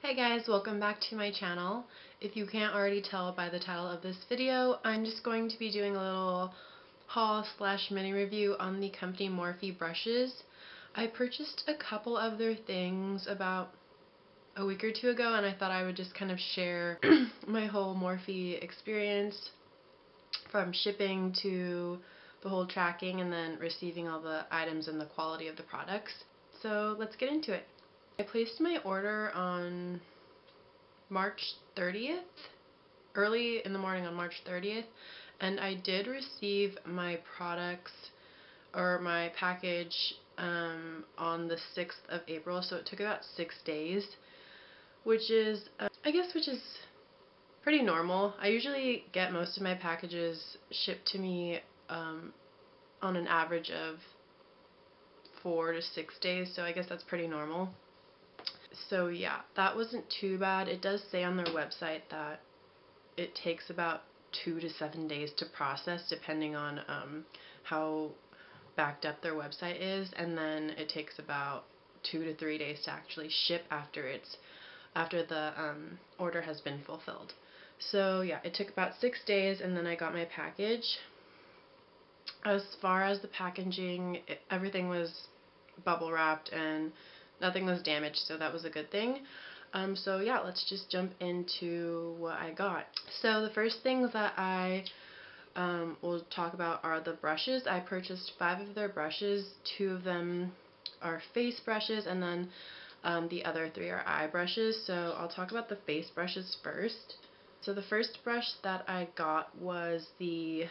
Hey guys, welcome back to my channel. If you can't already tell by the title of this video, I'm just going to be doing a little haul slash mini review on the company Morphe Brushes. I purchased a couple of their things about a week or two ago, and I thought I would just kind of share my whole Morphe experience from shipping to the whole tracking and then receiving all the items and the quality of the products. So let's get into it. I placed my order on March 30th, early in the morning on March 30th, and I did receive my products or my package on the 6th of April, so it took about 6 days, which is, which is pretty normal. I usually get most of my packages shipped to me on an average of 4 to 6 days, so I guess that's pretty normal. So yeah, that wasn't too bad. It does say on their website that it takes about 2 to 7 days to process, depending on how backed up their website is, and then it takes about 2 to 3 days to actually ship after the order has been fulfilled. So yeah, it took about 6 days, and then I got my package. As far as the packaging, everything was bubble wrapped and nothing was damaged, so that was a good thing. So yeah, let's just jump into what I got. So the first things that I will talk about are the brushes. I purchased 5 of their brushes. 2 of them are face brushes, and then the other 3 are eye brushes. So I'll talk about the face brushes first. So the first brush that I got was the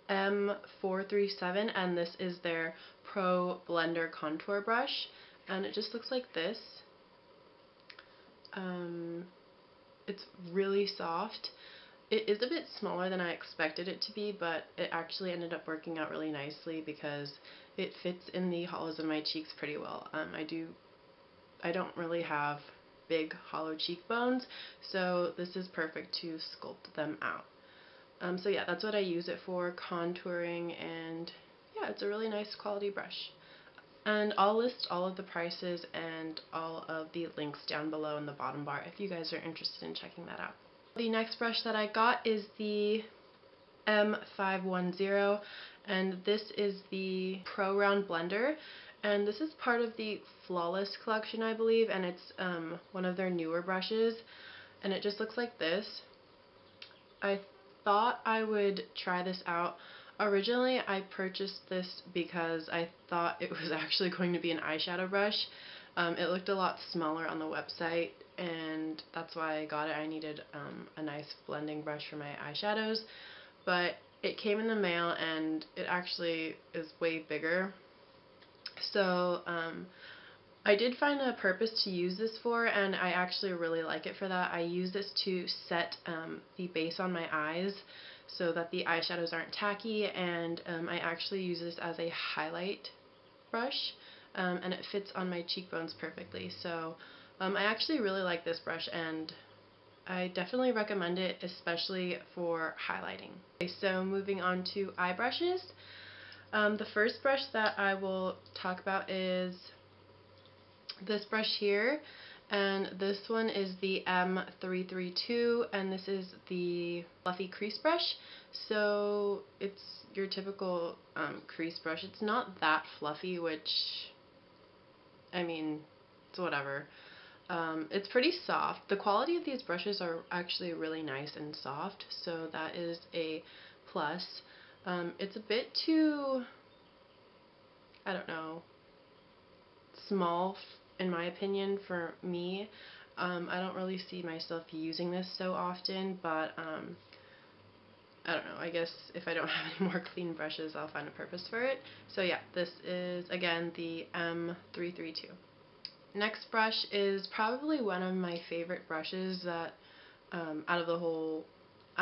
M437, and this is their Pro Blender Contour Brush, and it just looks like this. It's really soft. It is a bit smaller than I expected it to be, but it actually ended up working out really nicely because it fits in the hollows of my cheeks pretty well. I don't really have big hollow cheekbones, so this is perfect to sculpt them out. So yeah, that's what I use it for, contouring, and yeah, it's a really nice quality brush. And I'll list all of the prices and all of the links down below in the bottom bar if you guys are interested in checking that out. The next brush that I got is the M510, and this is the Pro Round Blender, and this is part of the Flawless collection, I believe, and it's one of their newer brushes, and it just looks like this. I thought I would try this out. Originally, I purchased this because I thought it was actually going to be an eyeshadow brush. It looked a lot smaller on the website, and that's why I got it. I needed a nice blending brush for my eyeshadows, but it came in the mail and it actually is way bigger. So I did find a purpose to use this for, and I actually really like it for that. I use this to set the base on my eyes so that the eyeshadows aren't tacky, and I actually use this as a highlight brush, and it fits on my cheekbones perfectly. So I actually really like this brush, and I definitely recommend it, especially for highlighting. Okay, so moving on to eye brushes. The first brush that I will talk about is this brush here, and this one is the M332, and this is the fluffy crease brush. So it's your typical crease brush. It's not that fluffy, which, I mean, it's whatever. It's pretty soft. The quality of these brushes are actually really nice and soft, so that is a plus. It's a bit too, I don't know, small in my opinion for me. I don't really see myself using this so often, but I don't know, I guess if I don't have any more clean brushes, I'll find a purpose for it. So yeah, this is again the M332. Next brush is probably one of my favorite brushes that out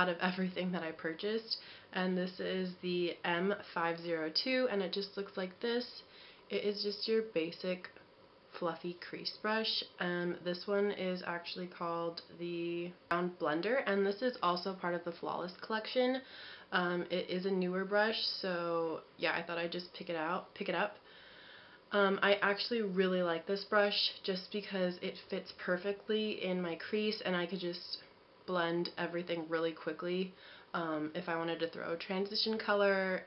of everything that I purchased, and this is the M502, and it just looks like this. It is just your basic fluffy crease brush. This one is actually called the Round Blender, and this is also part of the Flawless collection. It is a newer brush, so yeah, I thought I'd just pick it up. I actually really like this brush just because it fits perfectly in my crease and I could just blend everything really quickly. If I wanted to throw a transition color,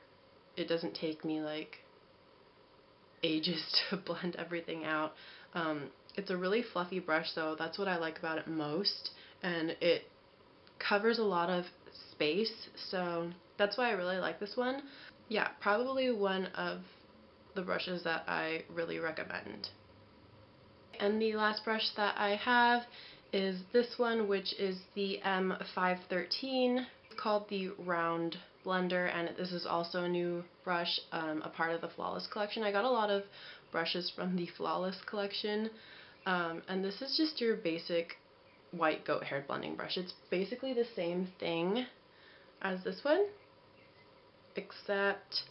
it doesn't take me like ages to blend everything out. It's a really fluffy brush, so that's what I like about it most, and it covers a lot of space, so that's why I really like this one. Yeah, probably one of the brushes that I really recommend. And the last brush that I have is this one, which is the M513. It's called the Round Blender, and this is also a new brush, a part of the Flawless collection. I got a lot of brushes from the Flawless collection, and this is just your basic white goat hair blending brush. It's basically the same thing as this one, except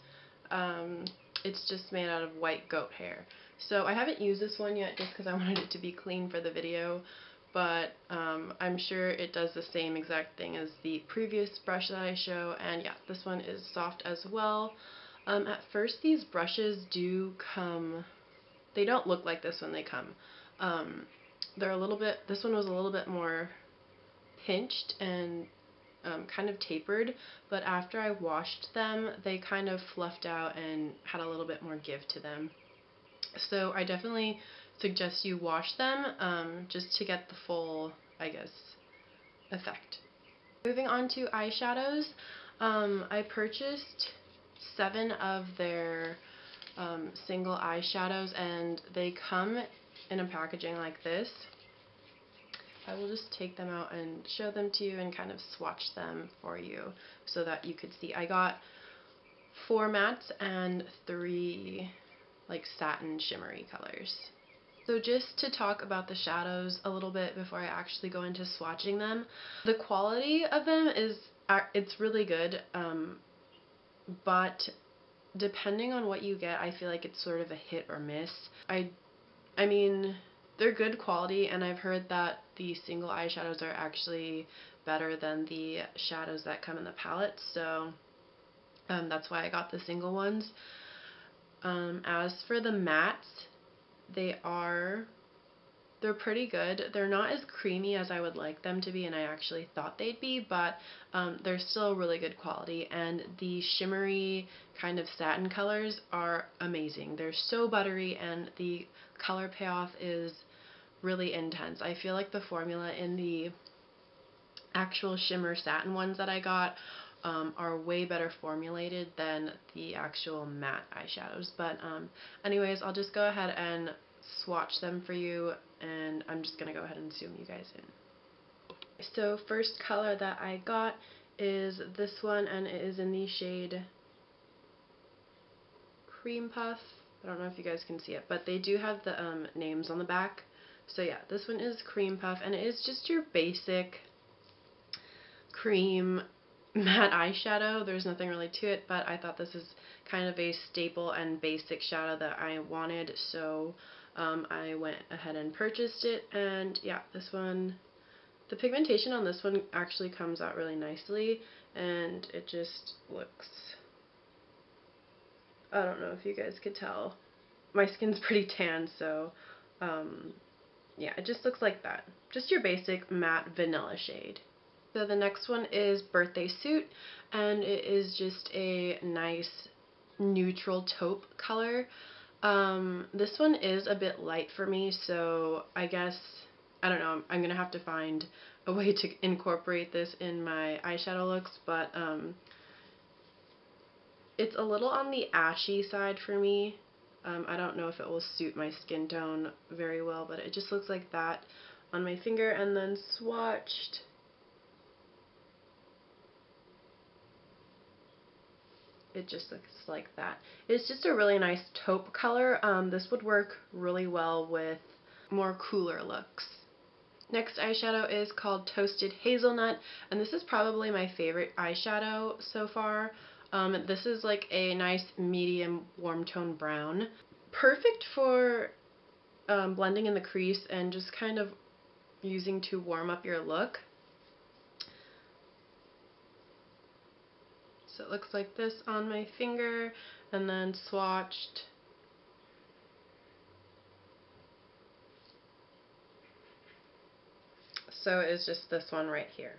it's just made out of white goat hair. So I haven't used this one yet just because I wanted it to be clean for the video, but I'm sure it does the same exact thing as the previous brush that I show, and yeah, this one is soft as well. At first these brushes do come, they don't look like this when they come. They're a little bit, this one was a little bit more pinched and kind of tapered, but after I washed them, they kind of fluffed out and had a little bit more give to them. So I definitely suggest you wash them just to get the full, I guess, effect. Moving on to eyeshadows, I purchased 7 of their single eyeshadows, and they come in a packaging like this. I will just take them out and show them to you and kind of swatch them for you so that you could see. I got 4 mattes and 3 like satin shimmery colors. So just to talk about the shadows a little bit before I actually go into swatching them, the quality of them is, it's really good, but depending on what you get, I feel like it's sort of a hit or miss. I mean, they're good quality, and I've heard that the single eyeshadows are actually better than the shadows that come in the palette, so that's why I got the single ones. As for the mattes, they're pretty good. They're not as creamy as I would like them to be, and I actually thought they'd be, but they're still really good quality, and the shimmery kind of satin colors are amazing. They're so buttery, and the color payoff is really intense. I feel like the formula in the actual shimmer satin ones that I got are way better formulated than the actual matte eyeshadows. But anyways, I'll just go ahead and swatch them for you, and I'm just going to go ahead and zoom you guys in. So first color that I got is this one, and it is in the shade Cream Puff. I don't know if you guys can see it, but they do have the names on the back. So yeah, this one is Cream Puff, and it is just your basic cream matte eyeshadow. There's nothing really to it, but I thought this is kind of a staple and basic shadow that I wanted, so I went ahead and purchased it. And yeah, this one, the pigmentation on this one actually comes out really nicely, and it just looks, I don't know if you guys could tell, my skin's pretty tan, so yeah, it just looks like that. Just your basic matte vanilla shade. So the next one is Birthday Suit, and it is just a nice neutral taupe color. This one is a bit light for me, so I guess, I don't know, I'm gonna have to find a way to incorporate this in my eyeshadow looks, but it's a little on the ashy side for me. I don't know if it will suit my skin tone very well, but it just looks like that on my finger. And then swatched, it just looks like that. It's just a really nice taupe color. This would work really well with more cooler looks. Next eyeshadow is called Toasted Hazelnut, and this is probably my favorite eyeshadow so far. This is like a nice medium warm tone brown. Perfect for blending in the crease and just kind of using to warm up your look. So it looks like this on my finger, and then swatched. so is just this one right here.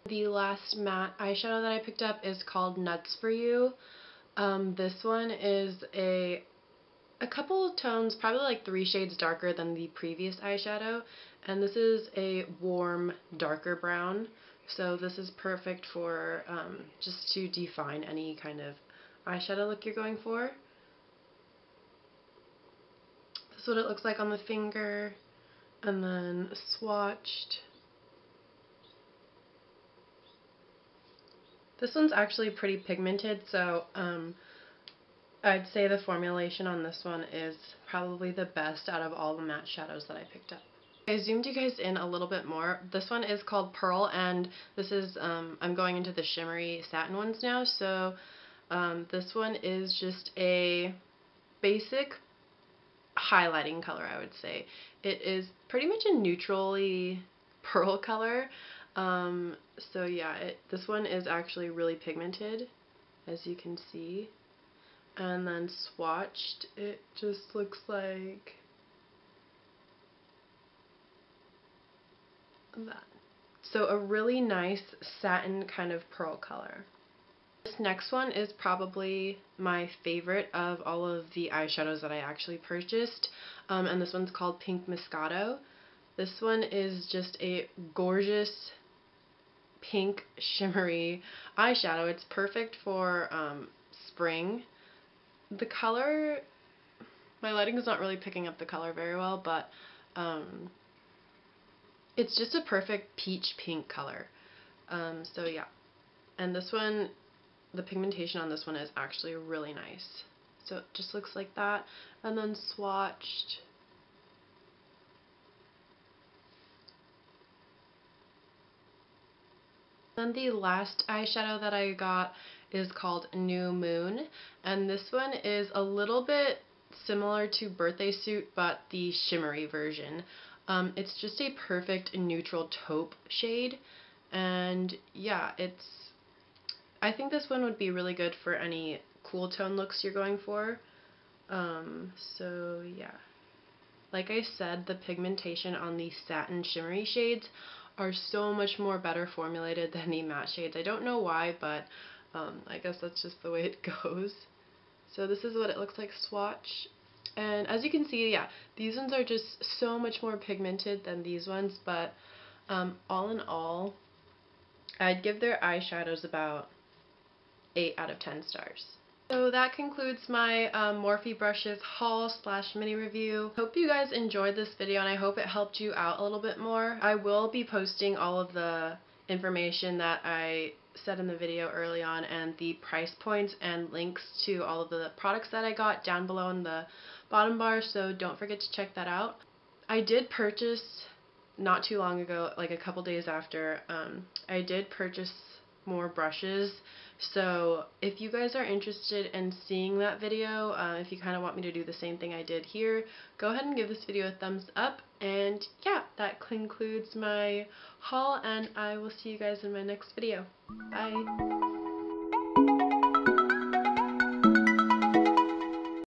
The last matte eyeshadow that I picked up is called Nuts For You. This one is a couple of tones, probably like 3 shades darker than the previous eyeshadow, and this is a warm, darker brown, so this is perfect for just to define any kind of eyeshadow look you're going for. This is what it looks like on the finger, and then swatched. This one's actually pretty pigmented, so I'd say the formulation on this one is probably the best out of all the matte shadows that I picked up. I zoomed you guys in a little bit more. This one is called Pearl, and this is, I'm going into the shimmery satin ones now, so this one is just a basic highlighting color, I would say. It is pretty much a neutrally pearl color. So yeah, this one is actually really pigmented, as you can see. And then swatched, it just looks like that. So a really nice satin kind of pearl color. This next one is probably my favorite of all of the eyeshadows that I actually purchased, and this one's called Pink Moscato. This one is just a gorgeous pink shimmery eyeshadow. It's perfect for spring. The color, my lighting is not really picking up the color very well, but it's just a perfect peach pink color. So yeah, and this one, the pigmentation on this one is actually really nice. So it just looks like that, and then swatched. Then the last eyeshadow that I got is called New Moon, and this one is a little bit similar to Birthday Suit, but the shimmery version. It's just a perfect neutral taupe shade, and yeah, I think this one would be really good for any cool tone looks you're going for. So yeah, like I said, the pigmentation on the satin shimmery shades are so much more better formulated than the matte shades. I don't know why, but I guess that's just the way it goes. So this is what it looks like swatch. And as you can see, yeah, these ones are just so much more pigmented than these ones, but all in all, I'd give their eyeshadows about 8 out of 10 stars. So that concludes my Morphe Brushes haul / mini review. Hope you guys enjoyed this video, and I hope it helped you out a little bit more. I will be posting all of the information that I said in the video early on, and the price points and links to all of the products that I got down below in the bottom bar, so don't forget to check that out. I did purchase, not too long ago, like a couple days after, I did purchase more brushes. So if you guys are interested in seeing that video, if you kind of want me to do the same thing I did here, go ahead and give this video a thumbs up. And yeah, that concludes my haul, and I will see you guys in my next video. Bye!